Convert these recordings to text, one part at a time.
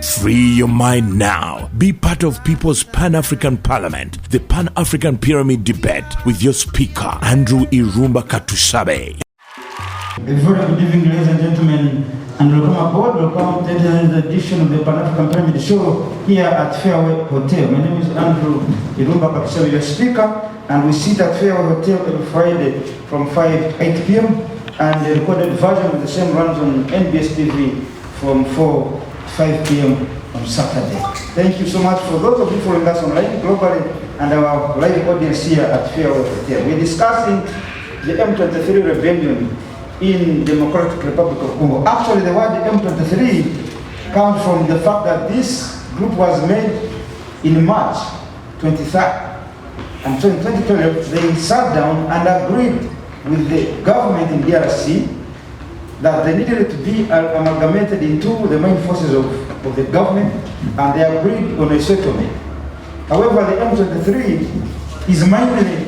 Free your mind now. Be part of People's Pan-African Parliament, the Pan-African Pyramid Debate with your speaker, Andrew Irumba Katusabe. A very good evening, ladies and gentlemen, and welcome aboard. Welcome to the edition of the Pan-African Pyramid Show here at Fairway Hotel. My name is Andrew Irumba Katusabe, your speaker, and we sit at Fairway Hotel every Friday from 8 p.m. and the recorded version of the same runs on NBS TV from 5 p.m. on Saturday. Thank you so much for those of you following us online, globally, and our live audience here at Fairway Hotel. We're discussing the M23 rebellion in the Democratic Republic of Congo. Actually, the word M23 comes from the fact that this group was made in March 23rd. And so in 2012, they sat down and agreed with the government in DRC that they needed to be amalgamated into the main forces of the government, and they agreed on a settlement. However, the M23 is mainly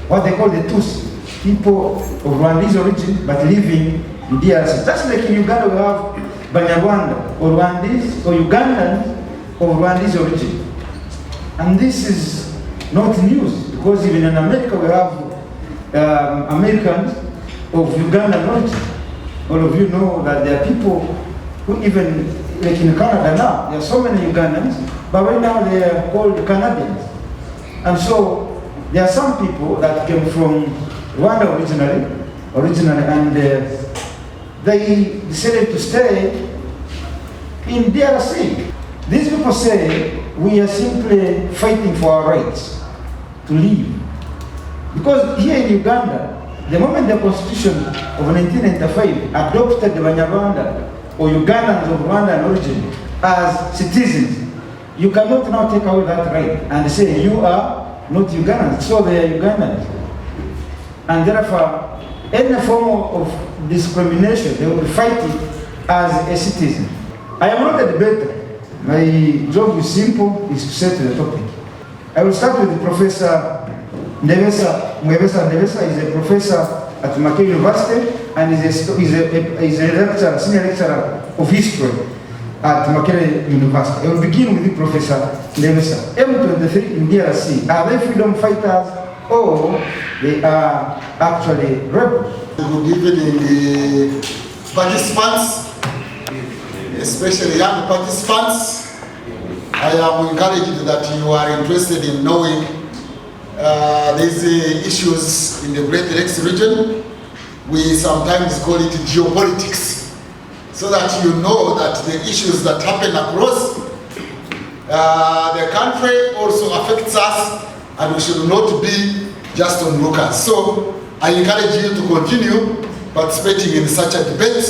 what they call the Tutsi, people of Rwandese origin but living in DRC. Just like in Uganda we have Banyarwanda or Rwandese or Ugandans of Rwandese origin. And this is not news, because even in America we have Americans of Ugandan origin. All of you know that there are people who even, like in Canada now, there are so many Ugandans, but right now they are called Canadians. And so there are some people that came from Rwanda originally, and they decided to stay in DRC. These people say we are simply fighting for our rights to live. Because here in Uganda, the moment the Constitution of 1995 adopted the Banyarwanda or Ugandans of Rwandan origin as citizens, you cannot now take away that right and say you are not Ugandans, so they are Ugandans. And therefore, any form of discrimination, they will fight it as a citizen. I am not a debater. My job is simple, is to set the topic. I will start with Professor Ndebesa. Ndebesa is a professor at Makere University and is a lecturer, senior lecturer of history at Makere University. I will begin with you, Professor Ndebesa. M23 in DRC, are they freedom fighters or they are actually rebels? Good evening, participants, especially young participants. I am encouraged that you are interested in knowing these issues in the Great Lakes region. We sometimes call it geopolitics, so that you know that the issues that happen across the country also affects us, and we should not be just onlookers. So I encourage you to continue participating in such a debate,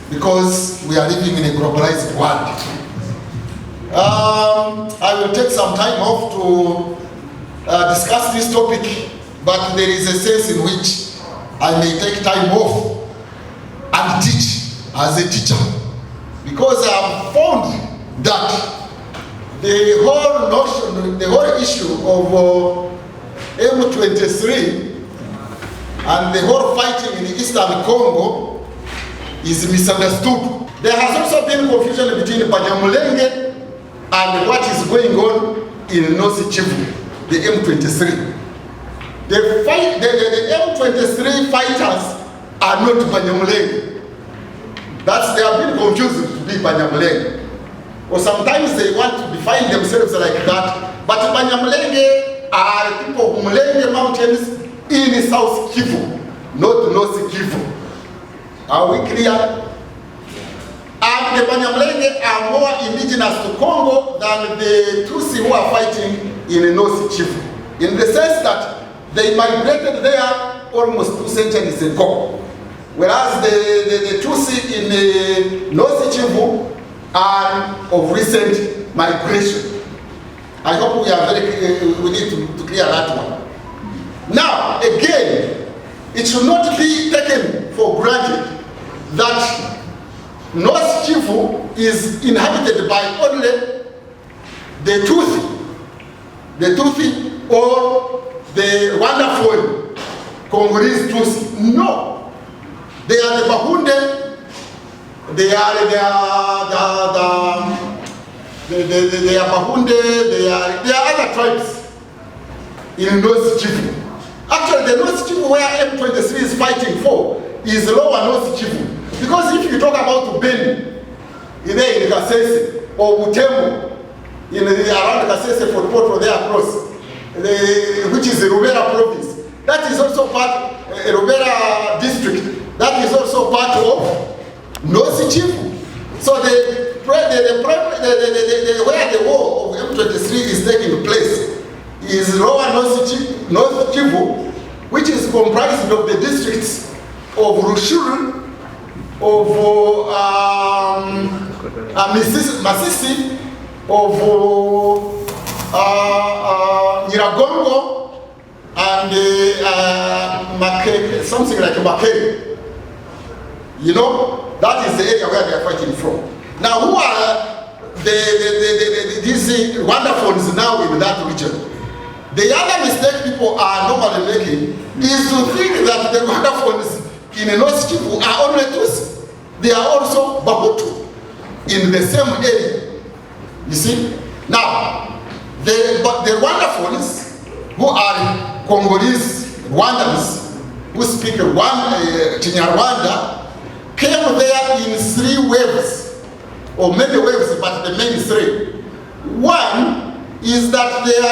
because we are living in a globalized world. I will take some time off to discuss this topic, but there is a sense in which I may take time off and teach as a teacher, because I have found that the whole notion, the whole issue of M23 and the whole fighting in Eastern Congo is misunderstood. There has also been confusion between Banyamulenge and what is going on in North Kivu, the M23. The M23 fighters are not Banyamulenge. They have been confused to be Banyamulenge. Or sometimes they want to define themselves like that, but Banyamulenge are people of Mulenge Mountains in South Kivu, not North Kivu. Are we clear? And the Banyamulenge are more indigenous to Congo than the Tutsi who are fighting in North Kivu, in the sense that they migrated there almost 2 centuries ago, whereas the Tutsi in North Kivu are of recent migration. I hope we are we need to clear that one. Now, again, it should not be taken for granted that North Kivu is inhabited by only the Tutsi or the wonderful Congolese Tutsi. No, they are the Bahunde, they are they are Bahunde, they are other tribes in North Kivu. Actually, the North Kivu where M23 is fighting for is lower North Kivu. Because if you talk about Beni, in Kasese, or Butembo, around Kasese for Poto there across, which is the Rubera province, that is also part, Rubera district, that is also part of North Kivu. So where the war of M23 is taking place is lower North Kivu, which is comprised of the districts of Rushuru, of Masisi, of Nyiragongo, and something like Makere. You know, that is the area where they are fighting from. Now, who are these Rwandaphones now in that region? The other mistake people are normally making is to think that the Rwandaphones in North Kivu are only Tutsi. They are also Bahutu in the same area. You see? Now, the Rwandaphones, who are Congolese Rwandans, who speak Kinyarwanda, came there in 3 waves, or many waves, but the main 3. One is that there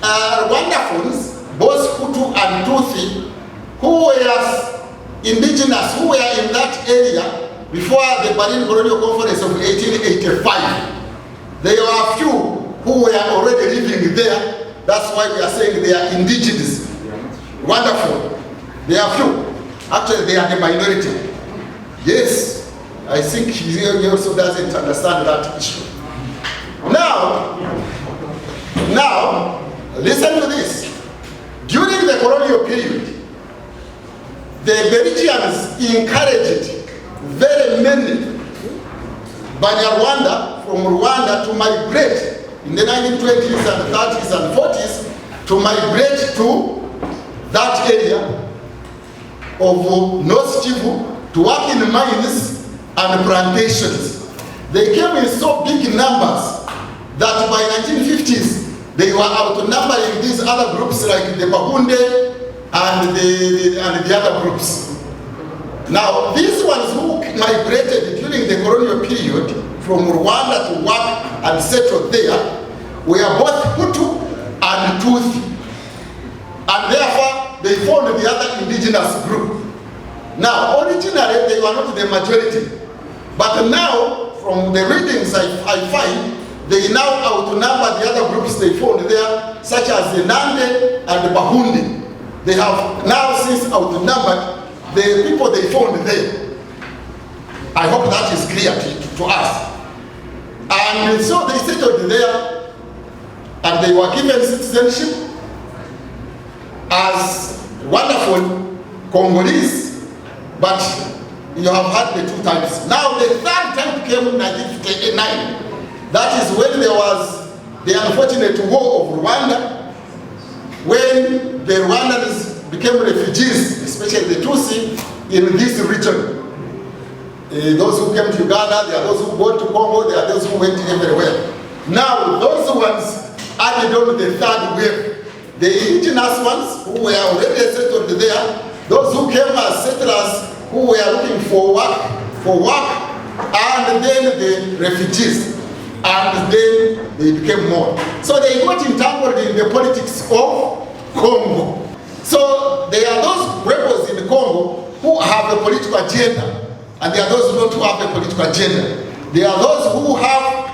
are Rwandaphones, both Hutu and Tutsi, who were indigenous, who were in that area before the Berlin Colonial Conference of 1885. There were a few who were already living there. That's why we are saying they are indigenous. Wonderful. They are few. Actually, they are the minority. Yes, I think he also doesn't understand that issue. Now, listen to this. During the colonial period, the Belgians encouraged very many Banyarwanda from Rwanda to migrate in the 1920s and 30s and 40s, to migrate to that area of North Kivu to work in mines and plantations. They came in so big numbers that by 1950s they were outnumbering these other groups like the Bahunde and the other groups. Now, these ones who migrated during the colonial period from Rwanda to work and settle there were both Hutu and Tutsi. And therefore, they formed the other indigenous group. Now, originally, they were not the majority. But now, from the readings I find, they now outnumber the other groups they formed there, such as the Nande and the Bahundi. They have now since outnumbered the people they found there. I hope that is clear to us. And so they settled there, and they were given citizenship as wonderful Congolese, but you have had the 2 times. Now the 3rd time came in 1959. That is when there was the unfortunate war of Rwanda, when the Rwandans became refugees, especially the Tutsi, in this region. Those who came to Uganda, there are those who went to Congo, there are those who went everywhere. Now, those ones added on the 3rd wave. The indigenous ones who were already settled there, those who came as settlers who were looking for work, and then the refugees, and then they became more. So they got entangled in the politics of Congo. So there are those rebels in Congo who have a political agenda, and there are those who don't have a political agenda. There are those who have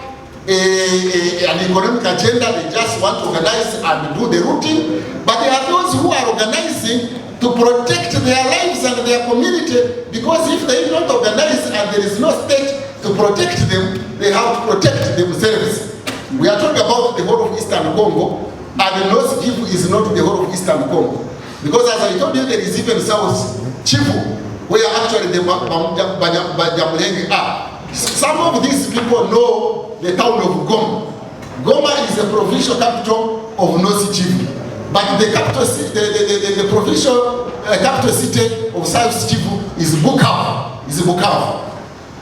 an economic agenda, they just want to organize and do the routine, but there are those who are organizing to protect their lives and their community, because if they don't organize and there is no state to protect them, they have to protect themselves. We are talking about the whole of Eastern Congo, and North Kivu is not the whole of Eastern Congo. Because as I told you, there is even South Kivu, where actually the Banyamulenge are. Some of these people know the town of Goma. Goma is the provincial capital of North Kivu. But the capital, the provincial capital city of South Kivu is Bukavu.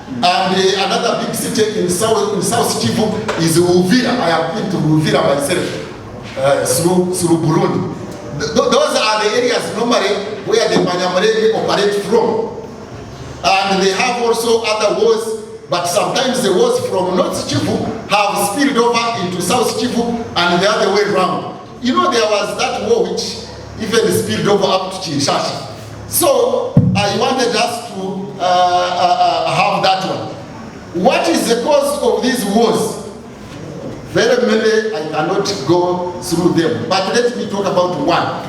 And another big city in South Kivu is Uvira. I have been to Uvira myself through Burundi. Those are the areas normally where the Banyamulenge operate from. And they have also other wars, but sometimes the wars from North Kivu have spilled over into South Kivu and the other way around. You know, there was that war which even spilled over up to Kinshasa. So I wanted us to have that one. What is the cause of these wars? Very many, I cannot go through them, but let me talk about one.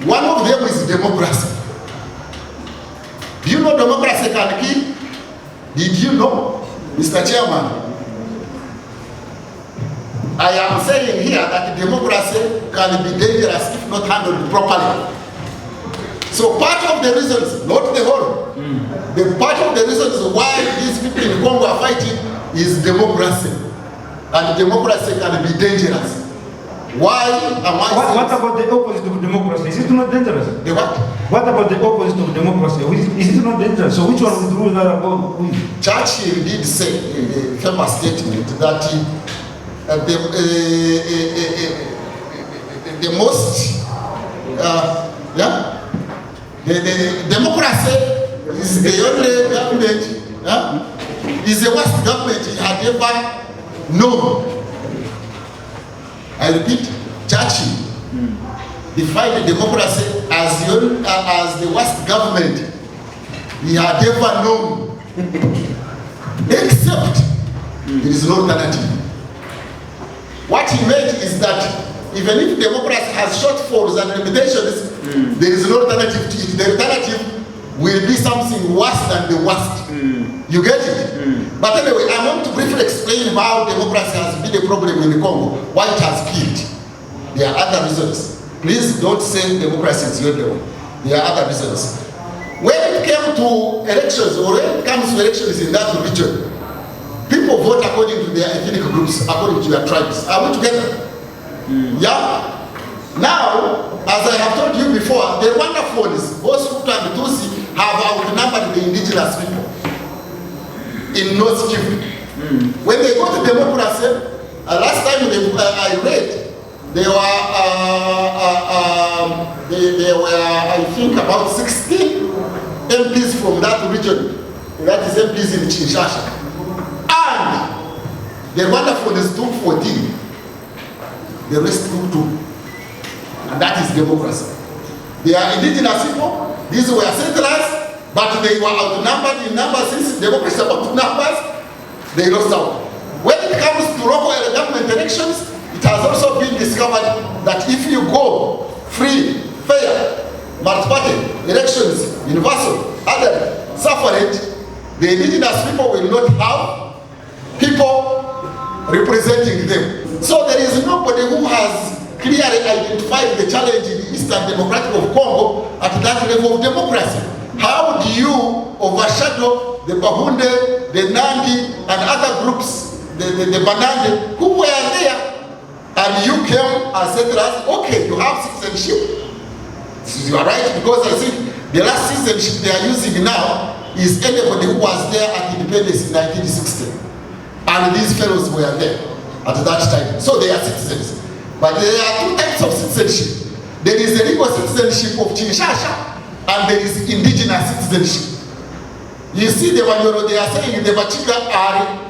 One of them is democracy. Do you know democracy can kill? Did you know, Mr. Chairman? I am saying here that democracy can be dangerous if not handled properly. So part of the reasons, not the whole, the part of the reasons why these people in Congo are fighting is democracy. And democracy can be dangerous. Why am I What about the opposite of democracy? Is it not dangerous? The what? What about the opposite of democracy? Is it not dangerous? So which one would rule that about which? Churchill did say in a famous statement that the most, the democracy is the only government, is the worst government he had ever known. I repeat, Churchill defined democracy as the worst government he had ever known, except there is no alternative. What he meant is that even if democracy has shortfalls and limitations, there is no alternative to it. The alternative will be something worse than the worst. You get it? But anyway, I want to briefly explain how democracy has been a problem in the Congo, why it has killed. There are other reasons. Please don't say democracy is the only one. There are other reasons. When it came to elections, or when it comes to elections in that region, people vote according to their ethnic groups, according to their tribes. Are we together? Yeah? Now, as I have told you before, the wonderful is both Hutu and Tutsi have outnumbered the indigenous people in North Kivu. When they got democracy, last time I read, there were, I think, about 16 MPs from that region. That is MPs in Kinshasa. And the wonderful is took 14. The rest took 2. And that is democracy. They are indigenous people. These were settlers, but they were outnumbered in numbers. Since democracy outnumbers, they lost out. When it comes to local government elections, it has also been discovered that if you go free, fair, multi-party elections, universal, other, suffrage, the indigenous people will not have people representing them. So there is nobody who has clearly identified the challenge in the Eastern Democratic of Congo at that level of democracy. How do you overshadow the Bahunde, the Nandi, and other groups, the Banande, who were there, and you came and said to us, okay, you have citizenship. You are right, because I think the last citizenship they are using now is anybody who was there at independence in 1960. And these fellows were there at that time. So they are citizens. But there are 2 types of citizenship. There is the legal citizenship of Kinshasa, and there is indigenous citizenship. You see the Wanyoro, they are saying the Bachika are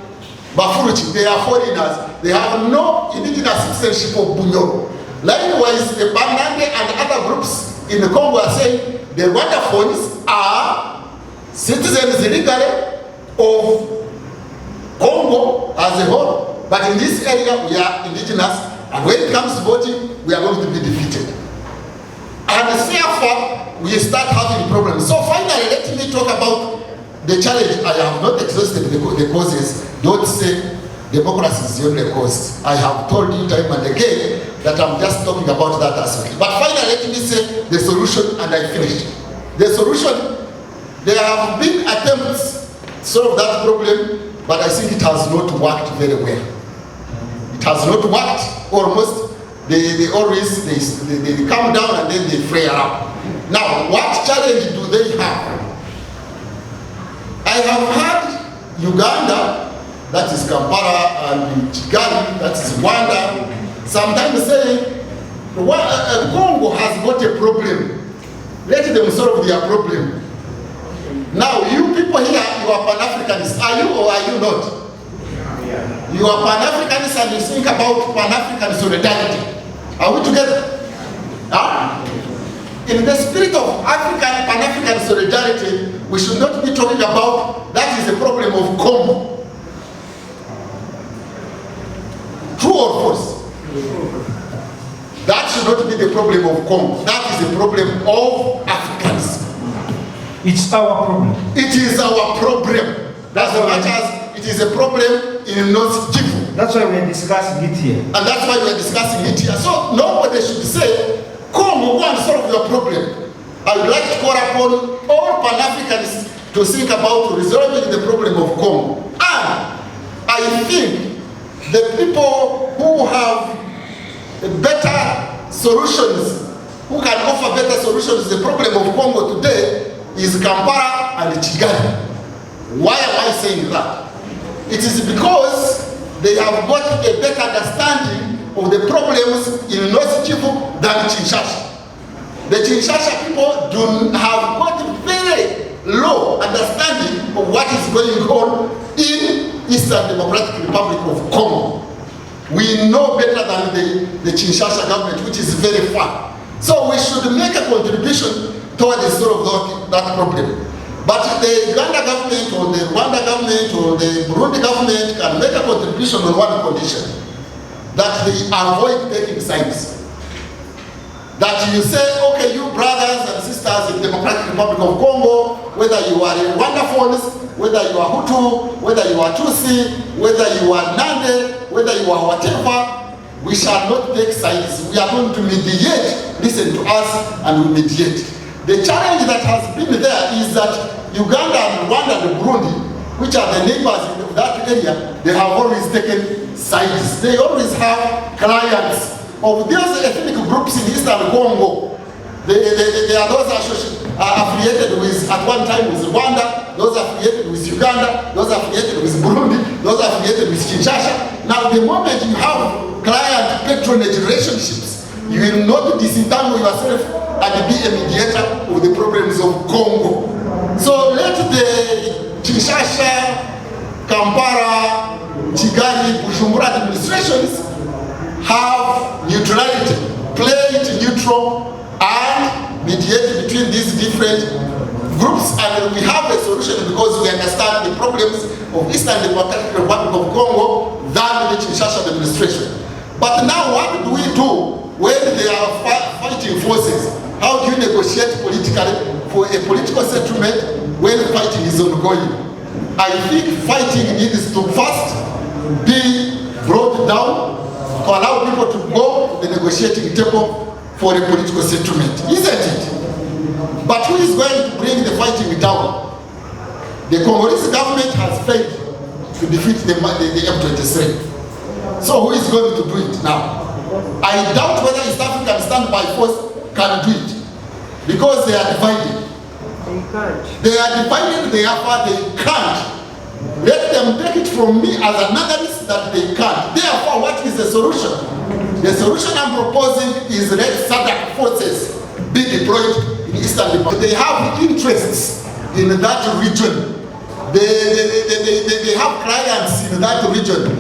Bafuruchi, they are foreigners. They have no indigenous citizenship of Bunyoro. Likewise, the Banande and other groups in the Congo are saying the Rwandaphones are citizens legally of Congo as a whole. But in this area, we are indigenous. And when it comes to voting, we are going to be defeated. And therefore, we start having problems. So finally, let me talk about the challenge. I have not exhausted the causes. Don't say democracy is the only cause. I have told you time and again that I'm just talking about that aspect. But finally, let me say the solution, and I finish. The solution, there have been attempts to solve that problem, but I think it has not worked very well. It has not worked. Almost, they always come down and then they flare up. Now, what challenge do they have? I have heard Uganda, that is Kampala, and Kigali, that is Rwanda, sometimes say, Congo has got a problem. Let them solve their problem. Now, you people here, you are Pan-Africanists. Are you or are you not? You are Pan-Africanists and you think about Pan-African solidarity. Are we together? Huh? In the spirit of African, Pan-African solidarity, we should not be talking about that is a problem of Congo. True or false? That should not be the problem of Congo. That is the problem of Africans. It's our problem. It is our problem. That's as much as it is a problem in North Kivu. That's why we're discussing it here. And that's why we're discussing it here. So nobody should say, Congo, go and solve your problem. I would like to call upon all Pan-Africans to think about resolving the problem of Congo. And I think the people who have better solutions, who can offer better solutions to the problem of Congo today is Kampala and Kigali. Why am I saying that? It is because they have got a better understanding of the problems in North Kivu than Kinshasa. The Kinshasa people do have got very low understanding of what is going on in Eastern Democratic Republic of Congo. We know better than the Kinshasa government, which is very far. So we should make a contribution toward the solve that problem. But the Uganda government or the Rwanda government or the Burundi government can make a contribution on one condition, that they avoid taking sides. That you say, okay, you brothers and sisters in the Democratic Republic of Congo, whether you are Rwandaphones, whether you are Hutu, whether you are Tutsi, whether you are Nande, whether you are whatever, we shall not take sides. We are going to mediate. Listen to us and we mediate. The challenge that has been there is that Uganda and Rwanda and Burundi, which are the neighbors of that area, they have always taken sides. They always have clients of those ethnic groups in Eastern Congo. They are those affiliated with, at one time with Rwanda, those affiliated with Uganda, those affiliated with Burundi, those affiliated with Kinshasa. Now the moment you have client-patronage relationships, you will not disentangle yourself and be a mediator of the problems of Congo. So let the Kinshasa, Kampala, Kigali, Bujumbura administrations have neutrality, play it neutral and mediate between these different groups, and we have a solution because we understand the problems of Eastern Democratic Republic of Congo than the Kinshasa administration. But now what do we do when they are fighting forces? How do you negotiate politically for a political settlement when fighting is ongoing? I think fighting needs to first be brought down to allow people to go to the negotiating table for a political settlement, isn't it? But who is going to bring the fighting down? The Congolese government has failed to defeat the M23. So who is going to do it now? I doubt whether East African Standby Force can do it, because they are divided. They are divided, therefore they can't. Let them take it from me as an analyst that they can't. Therefore, what is the solution? The solution I'm proposing is let SADC forces be deployed in Eastern Democratic. They have interests in that region. They have clients in that region.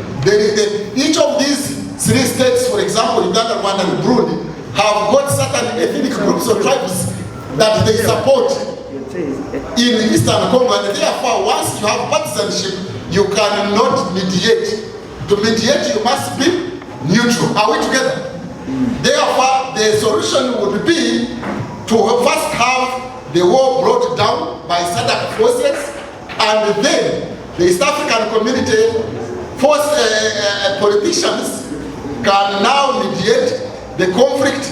Each of these three states, for example, Uganda, Rwanda, and Burundi, have got certain ethnic groups or tribes that they support in Eastern Congo, and therefore once you have partisanship, you cannot mediate. To mediate, you must be neutral. Are we together? Therefore, the solution would be to first have the war brought down by SADC forces, and then the East African community politicians can now mediate the conflict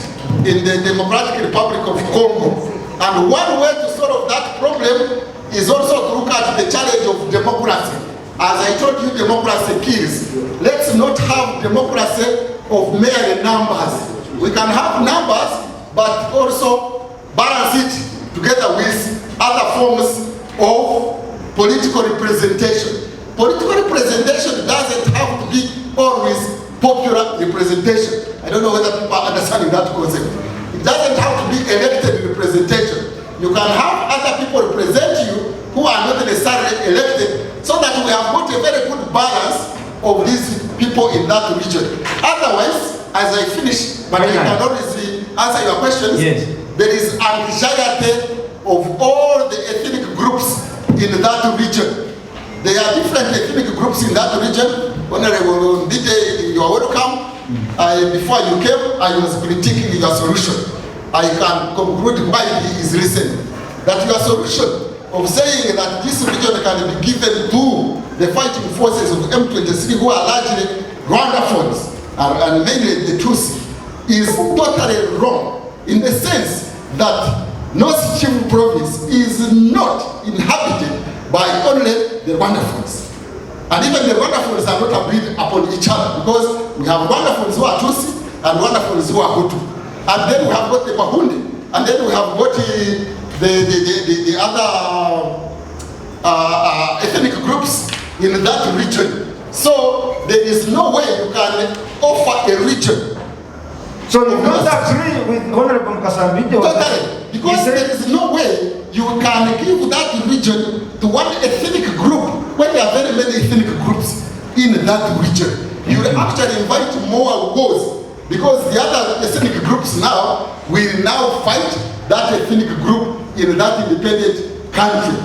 in the Democratic Republic of Congo. And one way to solve that problem is also to look at the challenge of democracy. As I told you, democracy kills. Let's not have democracy of mere numbers. We can have numbers, but also balance it together with other forms of political representation. political representation doesn't have to be always popular representation. I don't know whether people are understanding that concept. It doesn't have to be elected representation. You can have other people represent you who are not necessarily elected, so that we have got a very good balance of these people in that region. Otherwise, as I finish, but I can always answer your questions. Yes. There is anxiety of all the ethnic groups in that region. There are different ethnic groups in that region. Honorable Mbidde, you are welcome. Before you came, I was critiquing your solution. I can conclude why he is listening. That your solution of saying that this region can be given to the fighting forces of M23, who are largely Rwandaphones and mainly the Tutsi, is totally wrong, in the sense that North Kivu province is not inhabited by only the Rwandaphones. And even the Rwandaphones are not agreed upon each other, because we have Rwandaphones who are Tutsi and Rwandaphones who are Hutu. And then we have got the Bahundi, and then we have got the other ethnic groups in that region. So there is no way you can offer a region. So you don't agree with Honorable Mukasa? Totally. Because there is no way you can give that region to one ethnic group when there are very many ethnic groups in that region. You will actually invite more wars, because the other ethnic groups now will now fight that ethnic group in that independent country.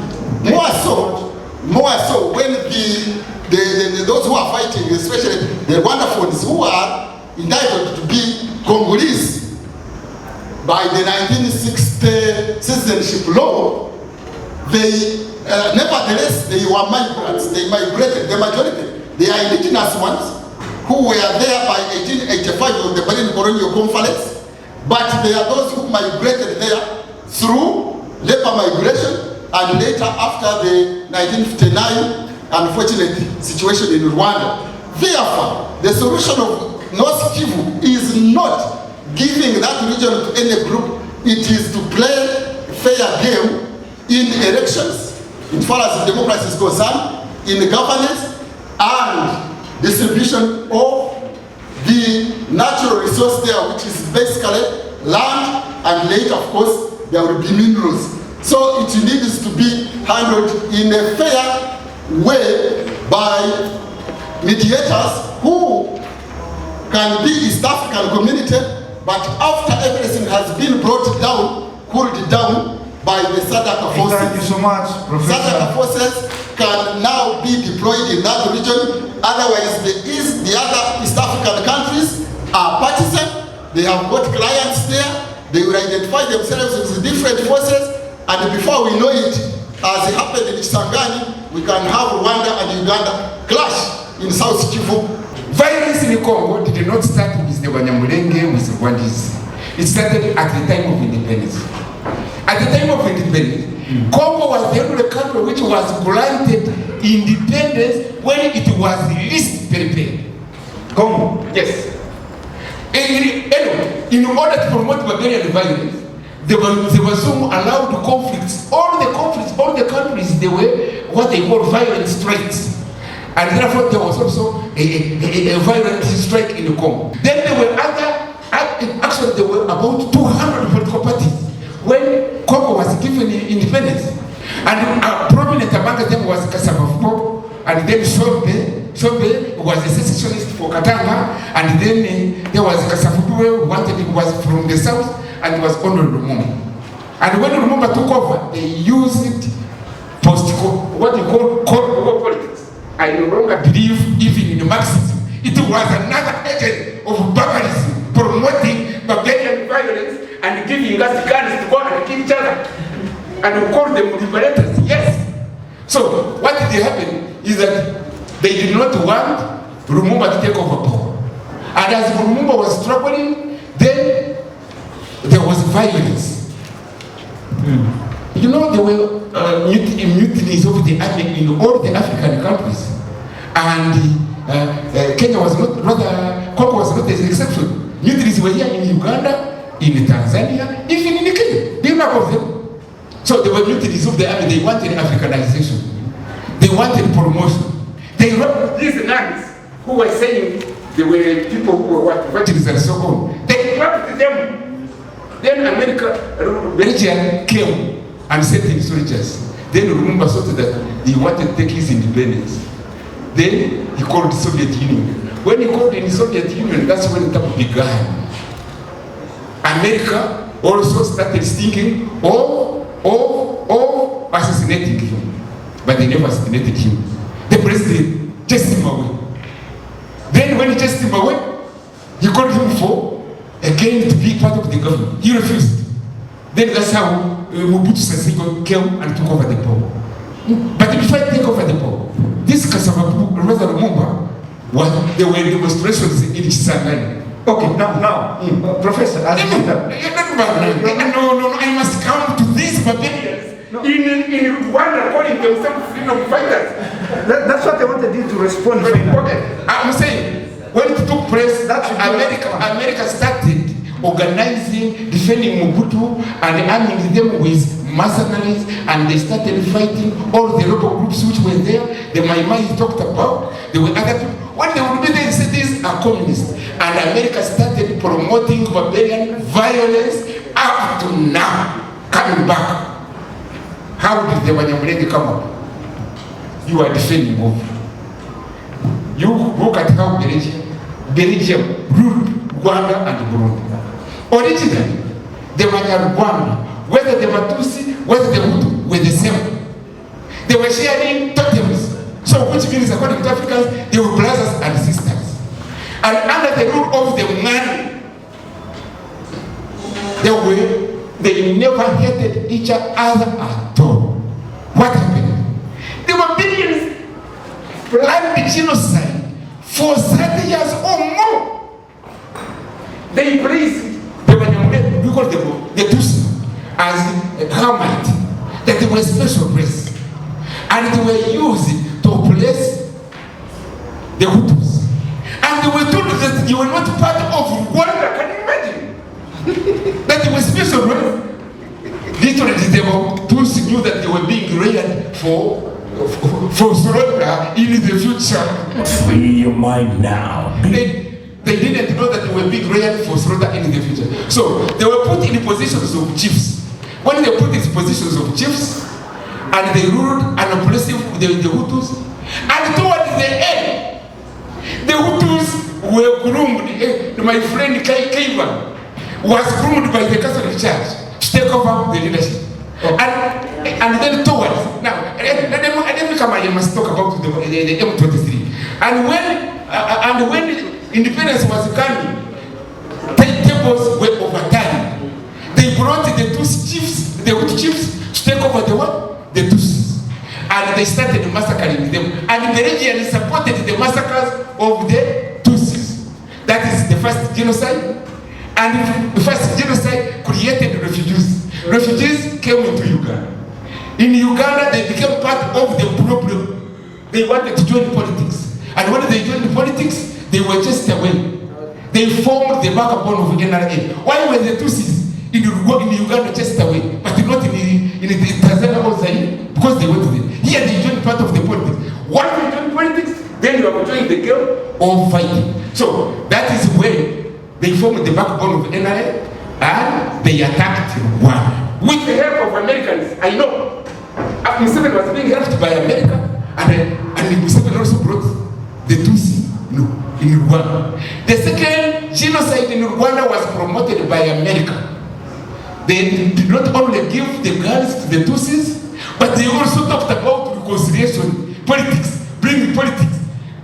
More so when those who are fighting, especially the Rwandaphones who are entitled to be Congolese by the 1960 citizenship law, they nevertheless they were migrants. They migrated. The majority, they are indigenous ones who were there by 1885 of the Berlin Colonial Conference, but they are those who migrated there through labor migration, and later after the 1959 unfortunate situation in Rwanda. Therefore, the solution of North Kivu is not giving that region to any group. It is to play fair game in elections, as far as democracy is concerned, in governance and distribution of the natural resource there, which is basically land, and later, of course, there will be minerals. So it needs to be handled in a fair way by mediators who can be East African community, but after everything has been brought down, cooled down by the SADC forces. Thank you so much, Professor. SADC forces can now be deployed in that region. Otherwise, the other East African countries are partisan. They have got clients there. They will identify themselves as different forces, and before we know it, as it happened in Kisangani, we can have Rwanda and Uganda clash in South Kivu. Violence in Congo did not start with the Banyamulenge, with the Rwandese. It started at the time of independence. At the time of independence, Congo was the only country which was granted independence when it was least prepared. Congo? Yes. Anyway, in order to promote barbarian violence, they were so allowed conflicts. All the countries, they were what they call violent strikes. And therefore there was also a violent strike in the Congo. Then there were actually there were about 200 political parties when Congo was given independence. And prominent among them was Kasavubu, and then Shobe was a secessionist for Katanga, and then there was Kasavubu who was from the south, and it was Ono Lumumba. And when Lumumba took over, they used what they call Cold War politics. I no longer believe even in Marxism. It was another agent of barbarism, promoting barbarian violence and giving us guns to go and kill each other. And we call them liberators, yes. So what did happen is that they did not want Lumumba to take over power. And as Lumumba was struggling, then there was violence. You know, there were mutinies of the army in all the African countries. And Kenya was not, rather, Congo was not an exception. Mutinies were here in Uganda, in Tanzania, even in Kenya. Do you know of them? So there were mutinies of the army. They wanted Africanization. They wanted promotion. They wrote these nuns who were saying they were people who were what? Virgins and so on. They wrote them. Then Belgium came and sent in soldiers. Then Lumumba saw that he wanted to take his independence. Then he called the Soviet Union. When he called in the Soviet Union, that's when the began. America also started thinking of assassinating him. But they never assassinated him. The president chased him away. Then when he chased him away, he called him for again to be part of the government. He refused. Then that's how Mobutu Sese Seko came and took over the power. But before I take over the power, this Kasavubu, Lumumba, there were demonstrations in Kisangani. Okay, now, Professor, as you no, I must come to these barbarians in Rwanda calling themselves freedom fighters. That's what I wanted you to respond to. Okay, I'm saying, when it took place, America started organizing, defending Mobutu and arming them with mercenaries, and they started fighting all the local groups which were there. The Mai Mai talked about, there were other people. When they would be there, they said these are communists. And America started promoting barbarian violence up to now, coming back. How did the Banyamulenge come up? You are defending Mobutu. You look at how Belgium ruled Rwanda and Burundi. Originally, the Banyarwanda, whether the Tutsi, whether the Hutu, were the same. They were sharing totems. So, which means, according to Africans, they were brothers and sisters. And under the rule of the man, they never hated each other at all. What happened? There were billions planned genocide for 30 years or more. They praised the Banyamulenge, we call them the Tutsi, as a Hamite, that they were special race. And they were used to oppress the Hutus. And they were told that they were not part of Rwanda. Can you imagine? That they were special race. Literally, the Tutsi knew that they were being reared for slaughter in the future. Free your mind now. They didn't know that they were being reared for slaughter in the future. So they were put in positions of chiefs. When they put in positions of chiefs, and they ruled an oppressive the Hutus, and towards the end, the Hutus were groomed. My friend Kaiva was groomed by the Catholic Church to take over the leadership. And then towards, now, I must talk about the M23. And when independence was coming, tables were overturned. They brought the Tutsi chiefs, the Hutu chiefs, to take over the what? The Tutsis. And they started massacring them. And the region supported the massacres of the Tutsis. That is the first genocide. And the first genocide created refugees. Refugees came into Uganda. In Uganda, they became part of the problem. They wanted to join politics. And when they joined politics, they were chased away. They formed the backbone of NRA. Why were the Tutsis in Uganda chased away, but not in Tanzania or Zaire? Because they went there. Here they joined part of the politics. Once you join politics, then you are joining the game of fighting. So that is when they formed the backbone of NRA and they attacked Rwanda. With the help of Americans, I know. Museveni was being helped by America, and Museveni also brought the Tutsi in Rwanda. The second genocide in Rwanda was promoted by America. They did not only give the guns to the Tutsis, but they also talked about reconciliation, politics, bring politics,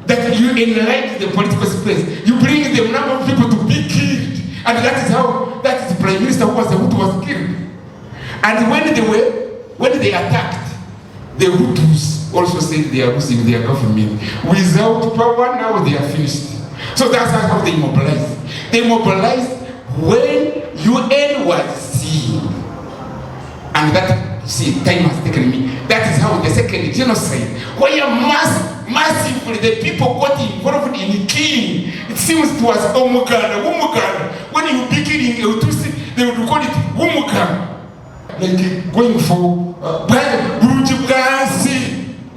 that you enlighten the political space. You bring the number of people to be killed. And that is the Prime Minister who was killed. And when they attacked, the Hutus also said they are losing their government. Without power, now they are finished. So that's how they mobilized. They mobilized when UN was seen. And that, time has taken me. That is how the second genocide, where massively the people got involved in killing. It seems it was Umuganda. When you be killing a Tutsi, they would call it Umuganda. Like going for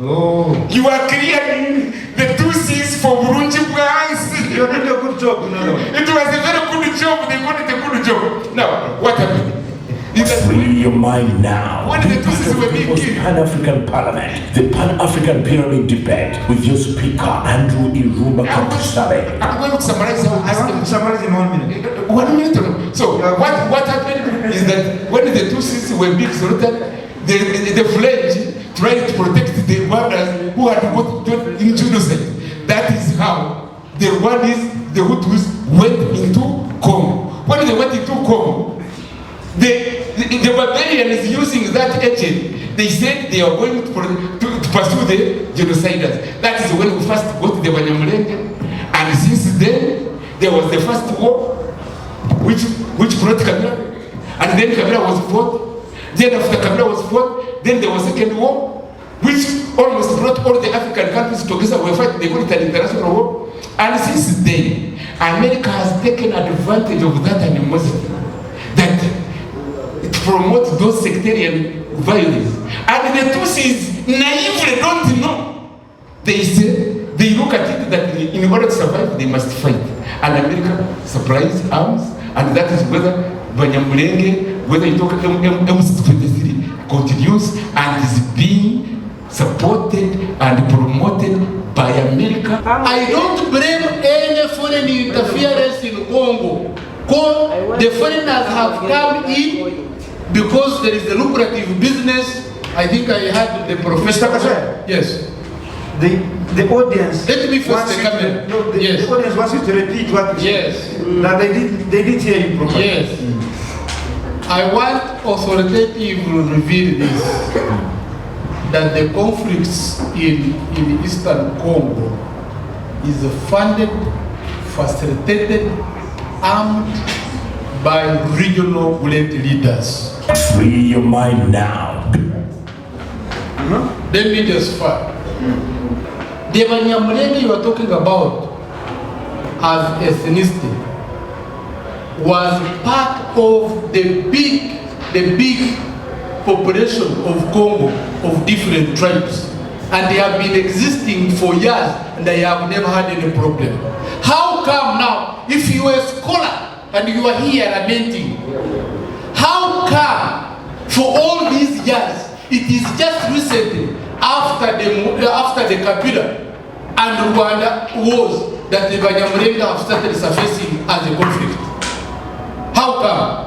Oh. You are clearing the Tutsis for Burundi plans. You are doing a good job, you know. It was a very good job. They got it a good job. Now, what happened? Free your mind now. When the Tutsis were being People's killed, Pan-African Parliament, the Pan-African Pyramid Debate with your speaker, Andrew Irumba Kakusabe. I'm going to summarize how I want to summarize in 1 minute. 1 minute. So, what happened is that when the Tutsis were being slaughtered, the French tried to protect the Rwandans who had got in genocide. That is how the Rwandese, the Hutus, went into Congo. When they went into Congo, the barbarians using that agent, they said they are going to pursue the genociders. That is when we first got the Banyamulenge, and since then there was the first war, which brought Kabila, and then Kabila was fought. Then after Kabila was fought, then there was a second war, which almost brought all the African countries together. We fight, they call it an international war. And since then, America has taken advantage of that animosity, that it promotes those sectarian violence. And the Tutsis naively don't know. They say, they look at it that in order to survive, they must fight. And America supplies arms, and that is whether Banyamulenge, whether you talk M23 continues and is being supported and promoted by America. I don't blame any foreign interference in Congo. The foreigners have come in because there is a lucrative business. I think I had the professor. Mr. Kasai? Yes. The audience. Let me first the camera. No, yes. The audience wants you to repeat what you yes. said. That they did hear you properly. Yes. I want authoritative to reveal this, that the conflicts in Eastern Congo is funded, facilitated, armed by regional great leaders. Free your mind now. Let me just start. The Banyamulenge you are talking about as ethnicity was part of the big population of Congo of different tribes, and they have been existing for years and they have never had any problem. How come now, if you are a scholar and you are here lamenting, how come for all these years it is just recently after the Kabila and Rwanda wars that the Banyamulenge have started surfacing as a conflict? How come?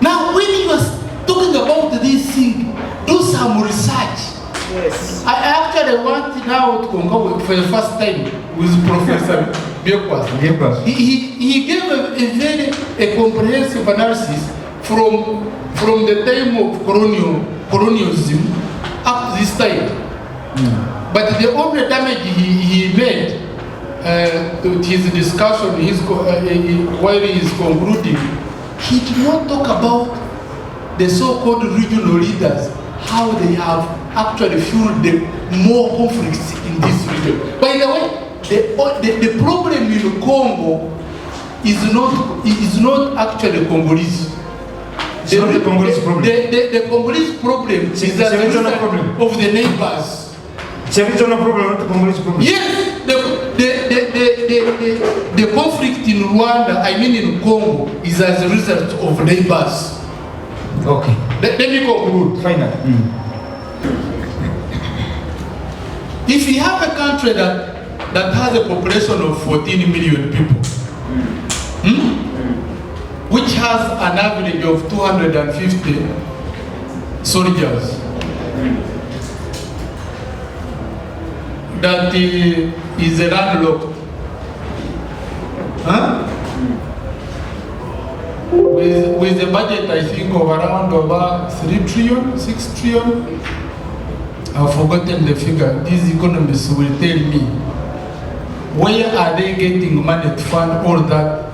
Now, when you are talking about this thing, do some research. Yes. I actually went now to Congo for the first time with Professor Biekwas. He gave a comprehensive analysis from the time of colonialism up to this time. But the only damage he made to his discussion, while he is concluding, he did not talk about the so-called regional leaders, how they have actually fueled more conflicts in this region. By the way, the problem in Congo is not actually Congolese. It's not the Congolese problem. The Congolese problem is a regional problem of the neighbors. It's a regional problem, not the Congolese problem. Yes, the conflict in Rwanda, I mean in Congo, is as a result of neighbors. Okay. Let me conclude. Final. If you have a country that has a population of 14 million people, which has an average of 250 soldiers, that is a landlocked, with a budget I think of around over 3 trillion, 6 trillion. I've forgotten the figure. These economists will tell me, where are they getting money to fund all that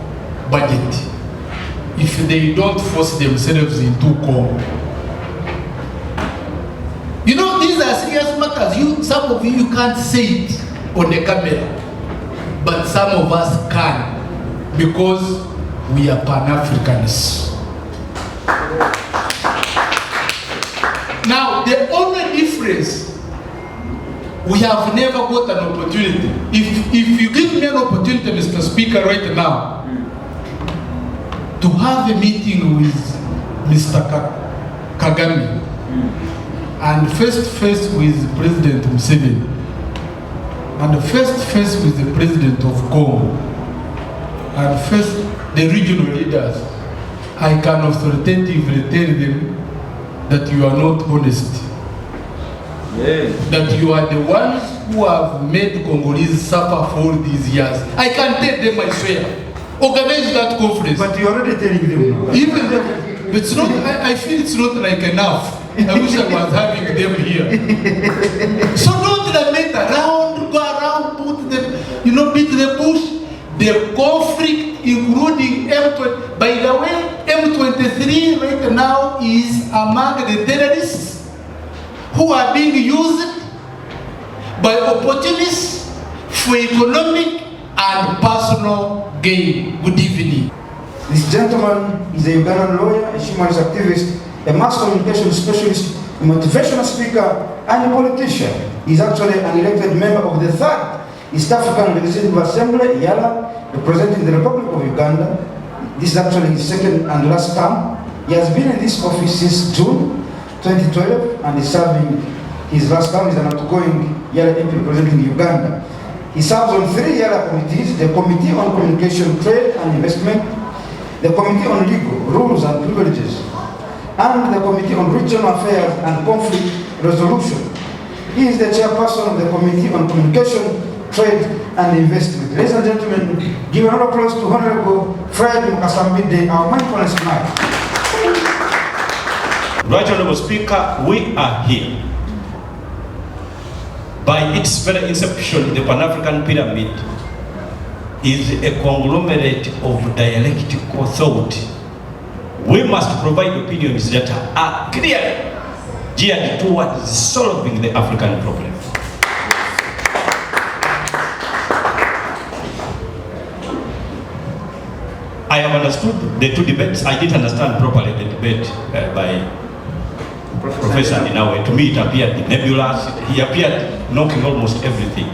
budget if they don't force themselves into Congo? You know, these are serious matters. Some of you can't say it on the camera, but some of us can, because we are Pan-Africanists. Now, the only difference conference, we have never got an opportunity. If you give me an opportunity, Mr. Speaker, right now, to have a meeting with Mr. Kagame, and face-to-face with President Museveni, and face-to-face with the President of Congo, and face the regional leaders, I can authoritatively tell them that you are not honest. Yeah. That you are the ones who have made Congolese suffer for all these years. I can tell them, I swear. Organize that conference. But you're already telling them now. Even though, but it's not, I feel it's not like enough. I wish I was having them here. So don't lament around, go around, put them, beat the bush. The conflict, including M23, by the way, M23 right now is among the terrorists who are being used by opportunists for economic and personal gain. Good evening. This gentleman is a Ugandan lawyer, a human rights activist, a mass communication specialist, a motivational speaker, and a politician. He's actually an elected member of the 3rd East African Legislative Assembly, Yala, representing the Republic of Uganda. This is actually his 2nd and last term. He has been in this office since June 2012 and is serving his last term. He is an outgoing Yala MP representing Uganda. He serves on 3 Yala committees: the Committee on Communication, Trade and Investment, the Committee on Legal, Rules and Privileges, and the Committee on Regional Affairs and Conflict Resolution. He is the chairperson of the Committee on Communication, Trade and Investment. Ladies and gentlemen, give an applause to Honorable Fred Mukasa, our mindfulness tonight. Right Honorable Speaker, we are here. By its very inception, the Pan-African Pyramid is a conglomerate of dialectical thought. We must provide opinions that are clearly geared towards solving the African problem. I have understood the 2 debates. I didn't understand properly the debate by Professor Ninawe. To me, it appeared nebulous. He appeared knocking almost everything.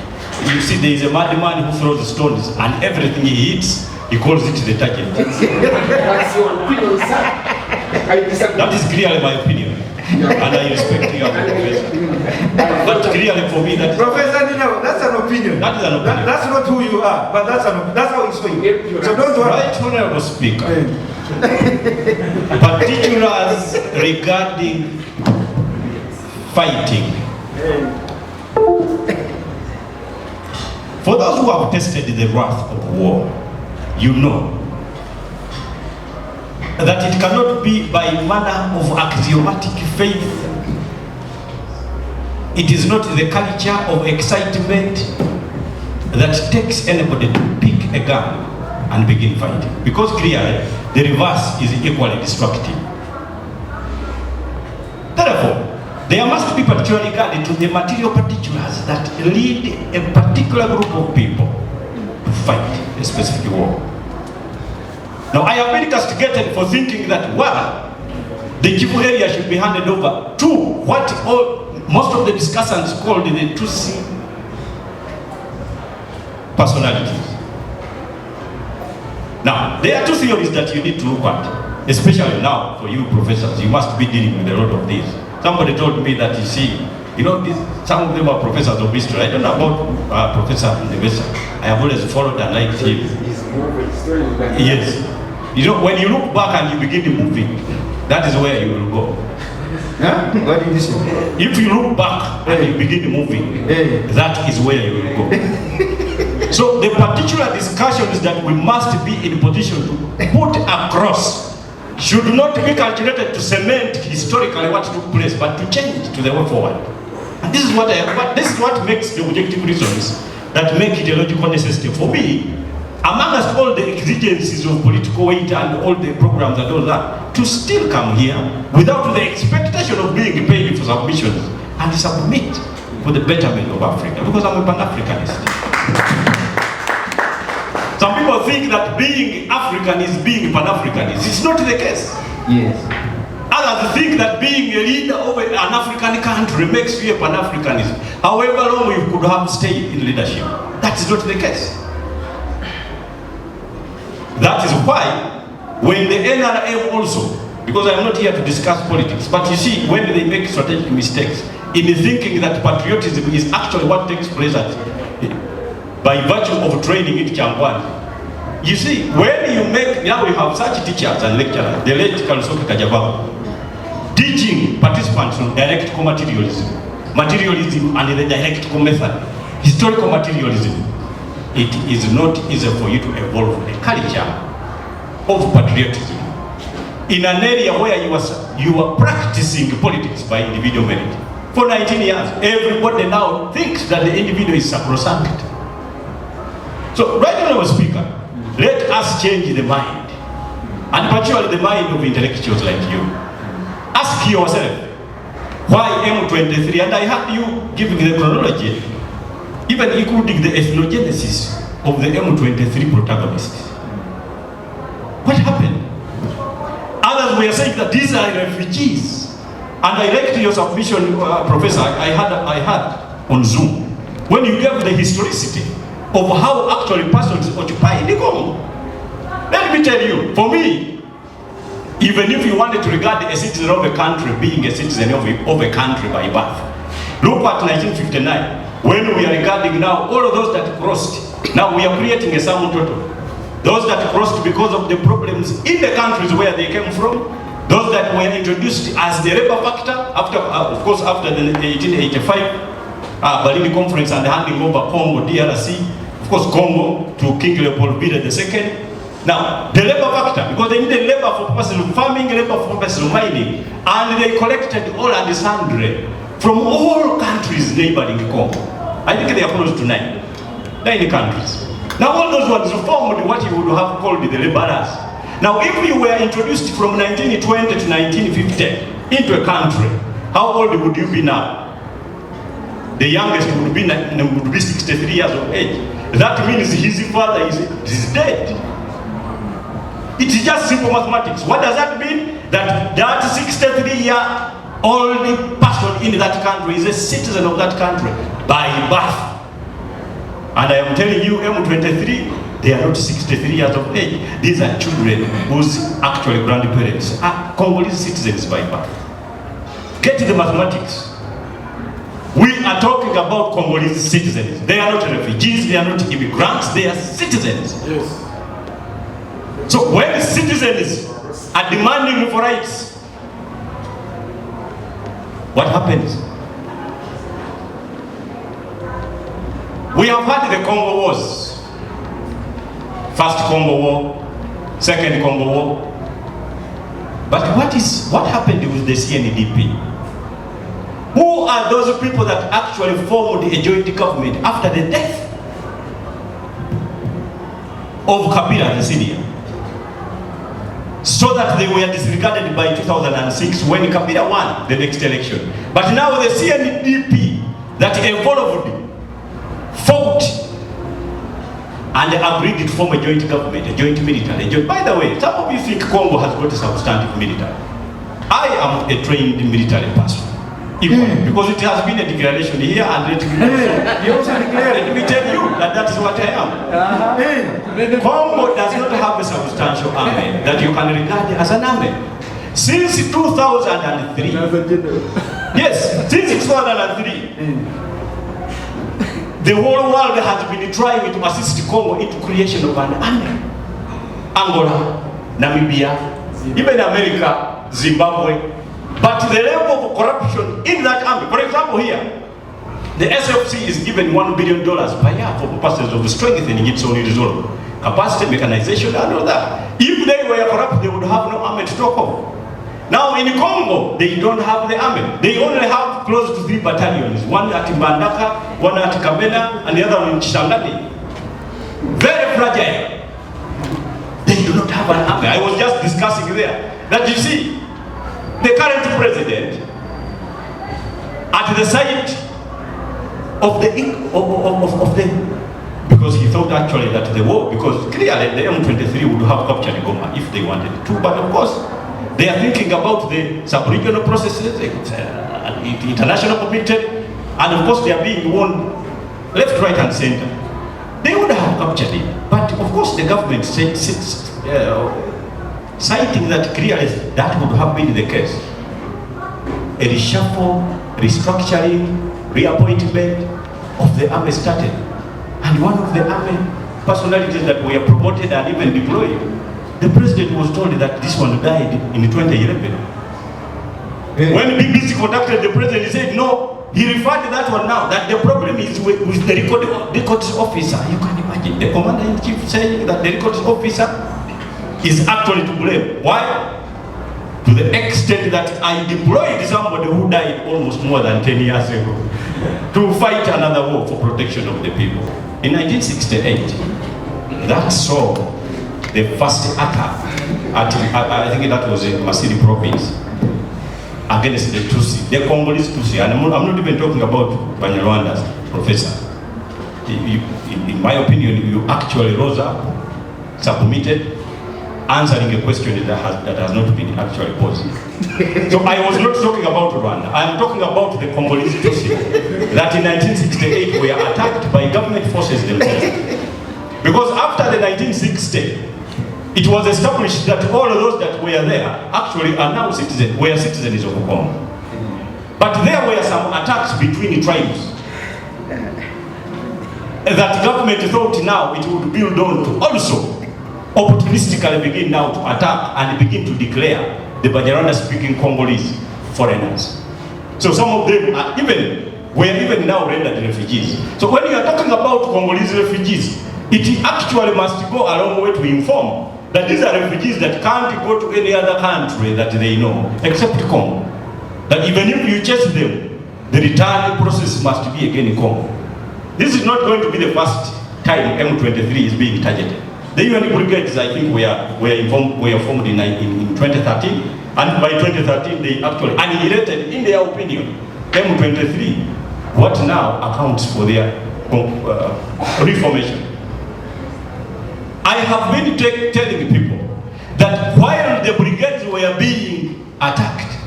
You see, there is a madman who throws stones, and everything he hits, he calls it the target. That's your opinion, sir. I disagree. That is clearly my opinion. And I respect you as a professor. But clearly for me, that Professor Ninawe, that's an opinion. That is an opinion. That's not who you are, but that's how it's for you. So don't worry. Right Honorable Speaker, particulars regarding fighting. For those who have tested the wrath of war, you know that it cannot be by manner of axiomatic faith. It is not the culture of excitement that takes anybody to pick a gun and begin fighting, because clearly the reverse is equally destructive. Therefore, there must be particular regard to the material particulars that lead a particular group of people to fight a specific war. Now, I have been castigated for thinking that, well, the Kivu area should be handed over to what most of the discussants called the Tutsi personalities. Now, there are 2 theories that you need to look at, especially now for you professors. You must be dealing with a lot of these. Somebody told me that, you see, some of them are professors of history. I don't know about Professor Ndebesa. I have always followed and liked him. Yes. When you look back and you begin moving, that is where you will go. Huh? What did you say? If you look back and you begin moving, that is where you will go. So the particular discussions that we must be in position to put across should not be calculated to cement historically what took place, but to change to the way forward. And this is what makes the objective reasons that make it a logical necessity for me, amongst all the exigencies of political weight and all the programs and all that, to still come here without the expectation of being paid for submissions and submit for the betterment of Africa, because I'm a Pan-Africanist. Some people think that being African is being Pan-Africanist. It's not the case. Yes. Others Others think that being a leader of an African country makes you a Pan-Africanist. However long you could have stayed in leadership. That is not the case. That is why when the NRM also, because I'm not here to discuss politics, but you see, when they make strategic mistakes in thinking that patriotism is actually what takes place by virtue of training in Changwani. You see, when you make, now we have such teachers and lecturers, the late Kalusoke Kajababu, teaching participants on dialectical materialism and the dialectical method, historical materialism. It is not easy for you to evolve a culture of patriotism in an area where you are practicing politics by individual merit. For 19 years, everybody now thinks that the individual is sacrosanct. So, right now, Speaker, let us change the mind, and particularly the mind of intellectuals like you. Ask yourself, why M23? And I had you giving the chronology, even including the ethnogenesis of the M23 protagonists. What happened? Others were saying that these are refugees. And I liked your submission, Professor, I had on Zoom, when you gave the historicity of how actually persons occupy the Congo. Let me tell you, for me, even if you wanted to regard a citizen of a country being a citizen of a country by birth, look at 1959, when we are regarding now all of those that crossed. Now we are creating a sum total. Those that crossed because of the problems in the countries where they came from, those that were introduced as the labor factor, after, of course, after the 1885 Berlin Conference and handing over Congo, DRC, of course, Congo to King people-Mbidde II. Now, the labor factor, because they needed labor for purposes of farming, labor for purposes of mining, and they collected all and sundry from all countries neighboring Congo. I think they are close to 9 countries. Now, all those ones formed what you would have called the laborers. Now, if you were introduced from 1920 to 1950 into a country, how old would you be now? The youngest would be 63 years of age. That means his father is dead. It is just simple mathematics. What does that mean? That 63-year-old person in that country is a citizen of that country by birth. And I am telling you, M23, they are not 63 years of age. These are children whose actual grandparents are Congolese citizens by birth. Get the mathematics. We are talking about Congolese citizens. They are not refugees, they are not immigrants, they are citizens. Yes. So when citizens are demanding for rights, what happens? We have had the Congo Wars. First Congo War, second Congo War. But what happened with the CNDP? Who are those people that actually formed a joint government after the death of Kabila the senior? So that they were disregarded by 2006 when Kabila won the next election. But now the CNDP that evolved, fought, and agreed to form a joint government, a joint military. By the way, some of you think Congo has got a substantive military. I am a trained military person. Because it has been a declaration here, and let me tell you that is what I am. Congo does not have a substantial army that you can regard as an army. Since 2003, yes, since 2003, the whole world has been trying to assist Congo into creation of an army. Angola, Namibia, even America, Zimbabwe. But the level of corruption in that army, for example here, the SFC is given $1 billion per year for purposes of strengthening its own resolve, capacity, mechanization, and all that. If they were corrupt, they would have no army to talk of. Now in Congo, they don't have the army. They only have close to 3 battalions, one at Mbandaka, one at Kamena, and the other one in Chishangani. Very fragile. They do not have an army. I was just discussing there that you see, the current president, at the site of the because he thought actually that the war, because clearly the M23 would have captured Goma if they wanted to, but of course, They are thinking about the sub-regional processes, international committed, and of course they are being warned left, right, and center. They would have captured it, but of course the government citing that clearly that would have been the case. A reshuffle, restructuring, reappointment of the army started. And one of the army personalities that were promoted and even deployed, the president was told that this one died in 2011. When BBC contacted the president, he said no, he referred to that one now, that the problem is with the records officer. You can imagine the commander-in-chief saying that the records officer is actually to blame. Why? To the extent that I deployed somebody who died almost more than 10 years ago to fight another war for protection of the people. In 1968, that saw the first attack at, I think that was in Masiri province, against the Tutsi, the Congolese Tutsi. And I'm not even talking about Banyarwanda's professor. In my opinion, you actually rose up, submitted, answering a question that has not been actually posed. So I was not talking about Rwanda. I am talking about the Congolese Tutsi that in 1968 were attacked by government forces themselves. Because after the 1960, it was established that all of those that were there actually are now citizens of Congo. But there were some attacks between tribes that government thought now it would build on to also opportunistically begin now to attack and begin to declare the Banyarwanda-speaking Congolese foreigners. So some of them are were even now rendered refugees. So when you are talking about Congolese refugees, it actually must go a long way to inform that these are refugees that can't go to any other country that they know, except Congo. That even if you chase them, the return process must be again in Congo. This is not going to be the first time M23 is being targeted. The UN brigades, I think, were formed in 2013, and by 2013 they actually annihilated, in their opinion, M23, what now accounts for their reformation. I have been telling people that while the brigades were being attacked,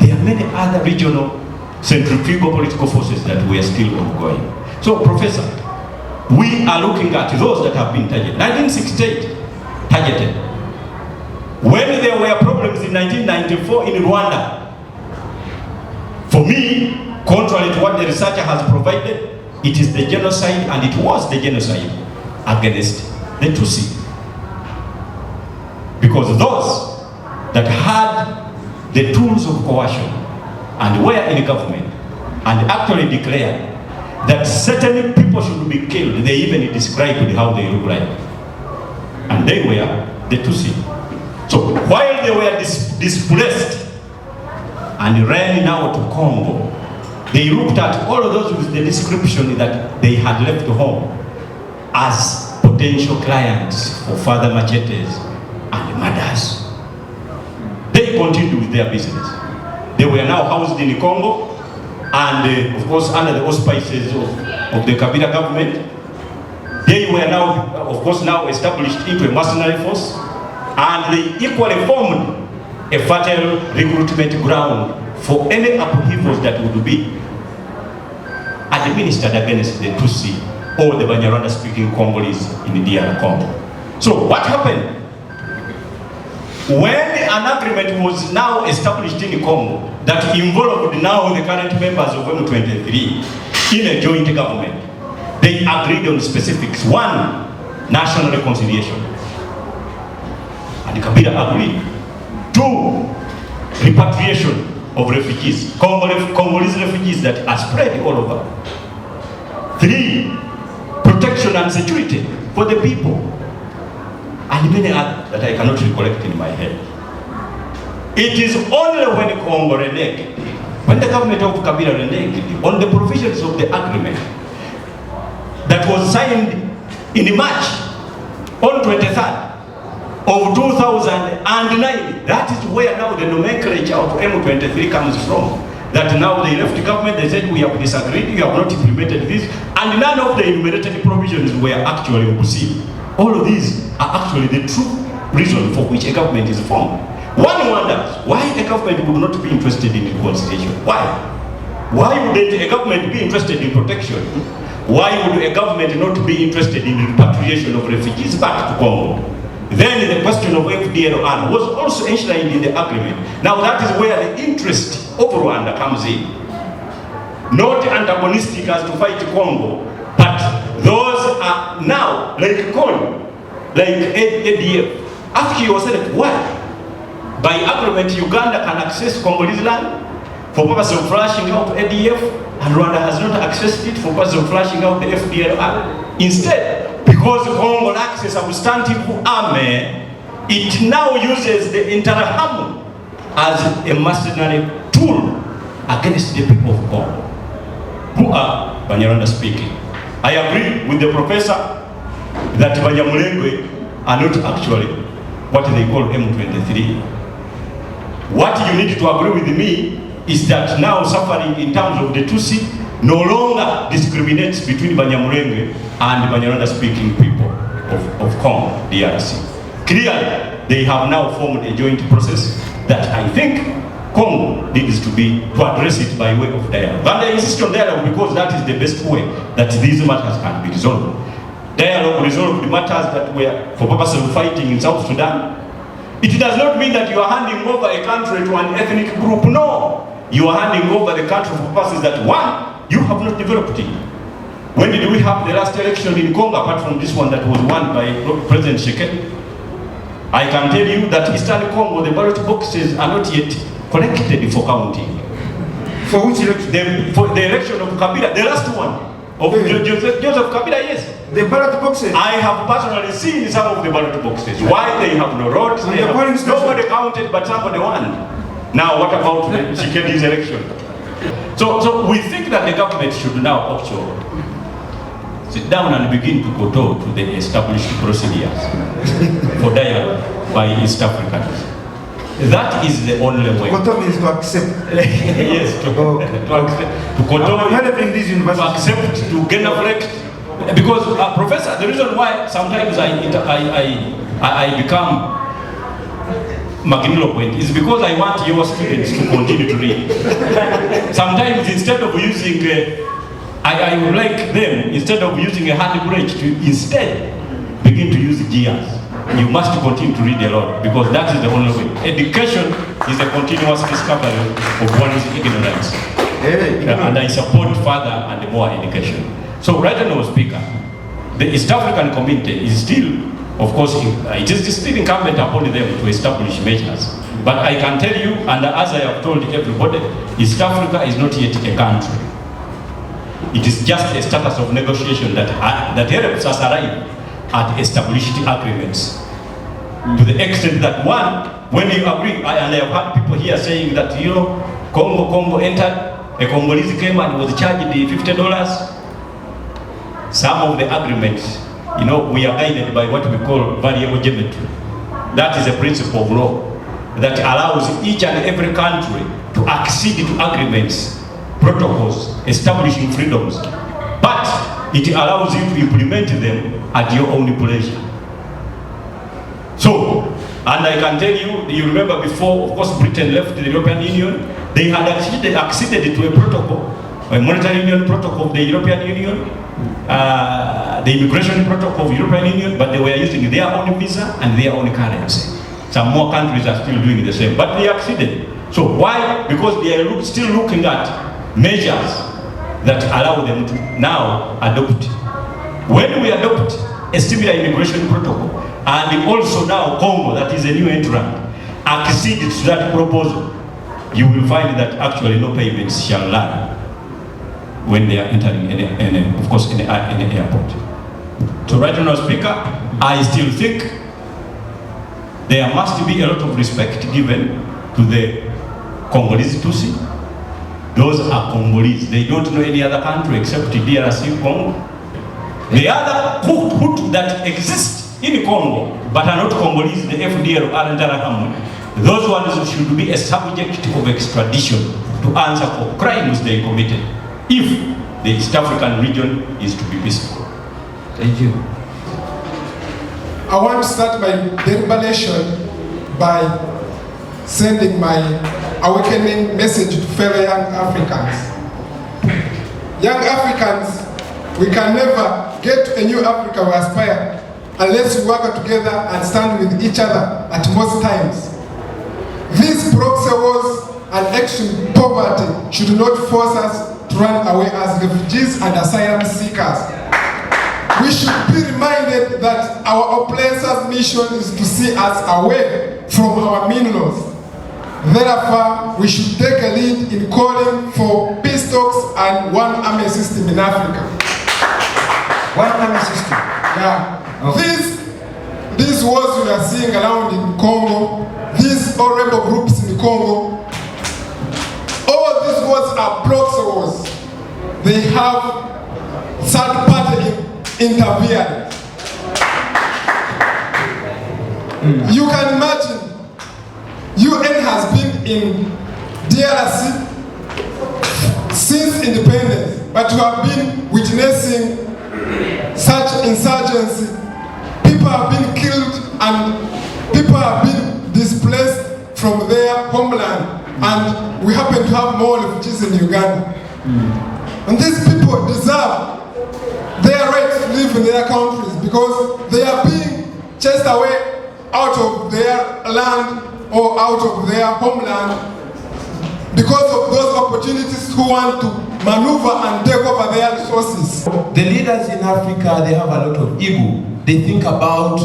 there are many other regional centrifugal political forces that were still ongoing. So, Professor, we are looking at those that have been targeted. 1968, targeted. When there were problems in 1994 in Rwanda, for me, contrary to what the researcher has provided, it is the genocide, and it was the genocide against the Tutsi. Because those that had the tools of coercion and were in government and actually declared that certain people should be killed, they even described how they look like. And they were the Tutsi. So while they were displaced and ran now to Congo, they looked at all of those with the description that they had left home as potential clients for further machetes and murders. They continued with their business. They were now housed in Congo, and of course under the auspices of the Kabila government. They were now, of course, now established into a mercenary force, and they equally formed a fertile recruitment ground for any upheavals that would be administered against the Tutsi or the Banyarwanda-speaking Congolese in the DR Congo. So what happened? When an agreement was now established in Congo that involved now the current members of M23 in a joint government, they agreed on specifics. One, national reconciliation. And Kabila agreed. Two, repatriation of refugees, Congolese refugees that are spread all over. Three, protection and security for the people. And many others that I cannot recollect in my head. It is only when Congo reneged, when the government of Kabila reneged on the provisions of the agreement that was signed in March on 23rd of 2009, that is where now the nomenclature of M23 comes from. That now they left the government, they said we have disagreed, you have not implemented this, and none of the enumerated provisions were actually observed. All of these are actually the true reason for which a government is formed. One wonders why the government would not be interested in reconciliation. Why? Why wouldn't a government be interested in protection? Why would a government not be interested in repatriation of refugees back to Congo? Then the question of FDLR was also enshrined in the agreement. Now that is where the interest of Rwanda comes in. Not antagonistic as to fight Congo, but those are now like Congo, like ADF. Ask yourself why? By agreement, Uganda can access Congolese land for purpose of flushing out ADF, and Rwanda has not accessed it for purpose of flushing out the FDLR. Instead, because Congo lacks a substantive army, it now uses the interahamwe as a mercenary tool against the people of Congo, who are Banyarwanda speaking. I agree with the professor that Banyamulenge are not actually what they call M23. What you need to agree with me is that now suffering in terms of the Tutsi no longer discriminates between Banyamulenge and Banyarwanda speaking people of Congo, DRC. Clearly, they have now formed a joint process that I think Congo needs to address it by way of dialogue. And I insist on dialogue because that is the best way that these matters can be resolved. Dialogue resolve the matters that were for purposes of fighting in South Sudan. It does not mean that you are handing over a country to an ethnic group. No. You are handing over the country for purposes that, one, you have not developed it. When did we have the last election in Congo, apart from this one that was won by President Tshisekedi? I can tell you that Eastern Congo, the ballot boxes are not yet collected for counting. For which election? For the election of Kabila, the last one. Of Joseph Kabila, yes. The ballot boxes? I have personally seen some of the ballot boxes. Why they have no roads? Nobody counted, but somebody won. Now, what about the Tshisekedi's election? So we think that the government should now also sit down and begin to go to the established procedures for dialogue by East Africans. That is the only way. Koto means to accept. Yes, to accept, to gain a because Professor, the reason why sometimes I become magniloquent is because I want your students to continue to read. Sometimes instead of using, I would like them, instead of using a handbrake, to instead begin to use gears. You must continue to read a lot because that is the only way. Education is a continuous discovery of one's ignorance. And I support further and more education. So right now, Speaker, the East African community is still, of course, it is still incumbent upon them to establish measures. But I can tell you, and as I have told everybody, East Africa is not yet a country. It is just a status of negotiation that helps us arrive at established agreements. To the extent that one, when you agree, and I have had people here saying that, you know, Congo entered, a Congolese came and was charged $50. Some of the agreements, you know, we are guided by what we call variable geometry. That is a principle of law that allows each and every country to accede to agreements, protocols, establishing freedoms. But it allows you to implement them at your own pleasure. So, and I can tell you, you remember before, of course, Britain left the European Union, they had acceded to a protocol, a monetary union protocol of the European Union, the immigration protocol of the European Union, but they were using their own visa and their own currency. Some more countries are still doing the same, but they acceded. So why? Because they are still looking at measures that allow them to now adopt. When we adopt a similar immigration protocol, and also now Congo, that is a new entrant, acceded to that proposal, you will find that actually no payments shall land when they are entering, of course, in the airport. So right now, Speaker, I still think there must be a lot of respect given to the Congolese Tutsi. Those are Congolese. They don't know any other country except the DRC, Congo. The other Hutu that exist in Congo, but are not Congolese, the FDL or interahamwe, those ones should be a subject of extradition to answer for crimes they committed if the East African region is to be peaceful. Thank you. I want to start my deliberation by sending my awakening message to fellow young Africans. Young Africans, we can never get to a new Africa we aspire unless we work together and stand with each other at most times. These proxy wars and extreme poverty should not force us to run away as refugees and asylum seekers. We should be reminded that our oppressors' mission is to see us away from our minerals. Therefore, we should take a lead in calling for peace talks and one army system in Africa. One army system? Yeah. Okay. These wars we are seeing around in Congo, these horrible groups in Congo, all these wars are proxy wars. They have third-party interference. You can imagine, UN has been in DRC since independence, but you have been witnessing such insurgency. People have been killed and people have been displaced from their homeland, and we happen to have more refugees in Uganda. And these people deserve their right to live in their countries because they are being chased away out of their land or out of their homeland because of those opportunists who want to maneuver and take over their resources. The leaders in Africa, they have a lot of ego. They think about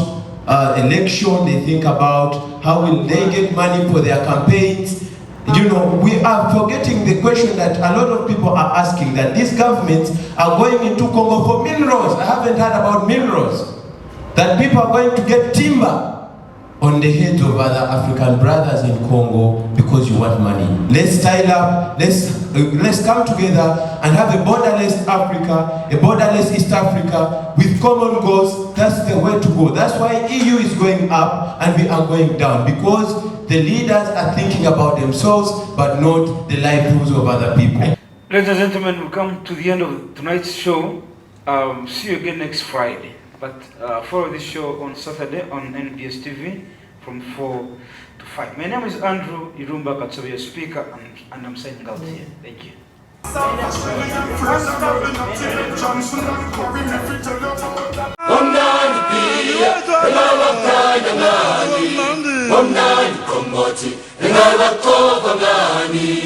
election, they think about how will they get money for their campaigns. You know, we are forgetting the question that a lot of people are asking, that these governments are going into Congo for minerals. I haven't heard about minerals. That people are going to get timber on the heads of other African brothers in Congo because you want money. Let's style up, let's come together and have a borderless Africa, a borderless East Africa with common goals. That's the way to go. That's why EU is going up and we are going down, because the leaders are thinking about themselves but not the livelihoods of other people. Ladies and gentlemen, we come to the end of tonight's show. See you again next Friday. But follow this show on Saturday on NBS TV from 4 to 5. My name is Andrew Irumba Katsobe, your speaker, and I'm signing out here. Thank you. Omnani komoti, ngaba kova ngani.